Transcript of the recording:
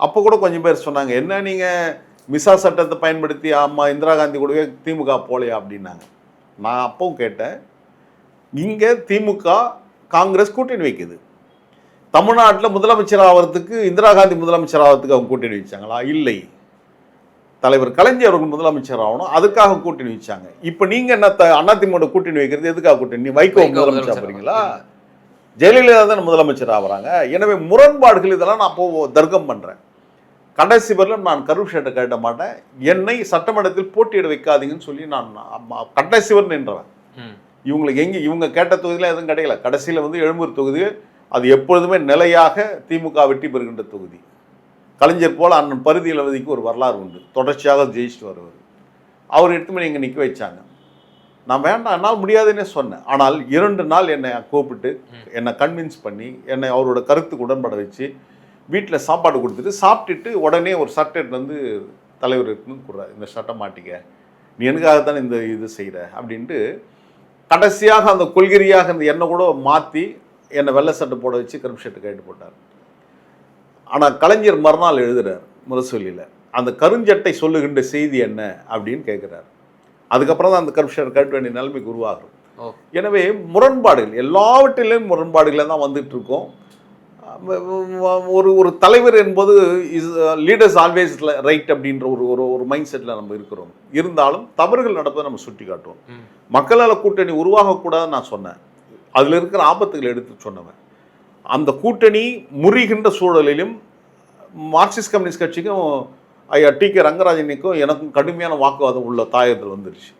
அப்போ கூட கொஞ்சம் பேர் சொன்னாங்க, என்ன நீங்கள் மிசா சட்டத்தை பயன்படுத்தி இந்திரா காந்தி கூடவே திமுக போலையா அப்படின்னாங்க. நான் அப்பவும் கேட்டேன், இங்கே திமுக காங்கிரஸ் கூட்டணி வைக்குது. தமிழ்நாட்டில் முதலமைச்சர் ஆகிறதுக்கு இந்திரா காந்தி முதலமைச்சர் ஆகிறதுக்கு அவங்க கூட்டணி வச்சாங்களா? இல்லை. தலைவர் கலைஞர் அவர்கள் முதலமைச்சர் ஆகணும், அதுக்காக கூட்டணி வச்சாங்க. இப்போ நீங்கள் என்ன அதிமுக கூட்டணி வைக்கிறது எதுக்காக கூட்டணி? வைகோ முதலமைச்சர் போறீங்களா? ஜெயலலிதா தான் முதலமைச்சர் ஆகிறாங்க. எனவே முரண்பாடுகள் இதெல்லாம் நான் அப்போ தர்க்கம் பண்ணுறேன். கடைசி வரலும் நான் கருஷேட்டை கேட்ட மாட்டேன். என்னை சட்டமன்றத்தில் போட்டியிட வைக்காதீங்கன்னு சொல்லி நான் கடைசி வரை நின்றேன். இவங்களுக்கு இவங்க கேட்ட தொகுதியில் எதுவும் கிடைக்கல. கடைசியில் வந்து எழும்பூர் தொகுதி அது எப்பொழுதுமே நிலையாக திமுக வெற்றி பெறுகின்ற தொகுதி. கலைஞர் போல் அண்ணன் பரிதி இளவதிக்கு ஒரு வரலாறு உண்டு, தொடர்ச்சியாக ஜெயிச்சுட்டு வருவார். அவர் எடுத்துமே இங்கே நிற்க வச்சாங்க. நான் வேண்டாம், என்னால் முடியாதுன்னே சொன்னேன். ஆனால் 2 நாள் என்னை கூப்பிட்டு என்னை கன்வின்ஸ் பண்ணி என்னை அவரோட கருத்துக்கு உடன்பட வச்சு வீட்டில் சாப்பாடு கொடுத்துட்டு சாப்பிட்டுட்டு உடனே ஒரு சட்டை வந்து தலைவர் எடுத்துன்னு கொடுறாரு, இந்த சட்டை மாட்டிக்க, நீ எனக்காகத்தானே இந்த இது செய்கிற அப்படின்ட்டு கடைசியாக அந்த கொள்கையாக அந்த எண்ணெய் கூட மாற்றி என்னை வெள்ளை சட்டை போட வச்சு கருப்பு சட்டை கேட்டு போட்டார். ஆனால் கலைஞர் மறுநாள் எழுதுறார் முரசொலியில், அந்த கருஞ்சட்டை சொல்லுகின்ற செய்தி என்ன அப்படின்னு கேட்குறாரு. அதுக்கப்புறம் தான் அந்த கருப்பு சட்டை கேட்க வேண்டிய நிலைமைக்கு உருவாகும். எனவே முரண்பாடுகள் எல்லாவற்றிலும் முரண்பாடுகள் தான் வந்துட்டு இருக்கோம். ஒரு தலைவர் என்பது லீடர்ஸ் ஆல்வேஸ் ரைட் அப்படின்ற ஒரு மைண்ட் செட்டில் நம்ம இருக்கிறோம். இருந்தாலும் தவறுகள் நடப்பதை நம்ம சுட்டி காட்டுவோம். மக்களால் கூட்டணி உருவாகக்கூடாதுன்னு நான் சொன்னேன். அதில் இருக்கிற ஆபத்துகளை எடுத்து சொன்னவன். அந்த கூட்டணி முறிகின்ற சூழலிலும் மார்க்சிஸ்ட் கம்யூனிஸ்ட் கட்சிக்கும் ஐயா டி.கே. ரங்கராஜனுக்கும் எனக்கும் கடுமையான வாக்குவாதம் உள்ள தாயத்தில் வந்துருச்சு.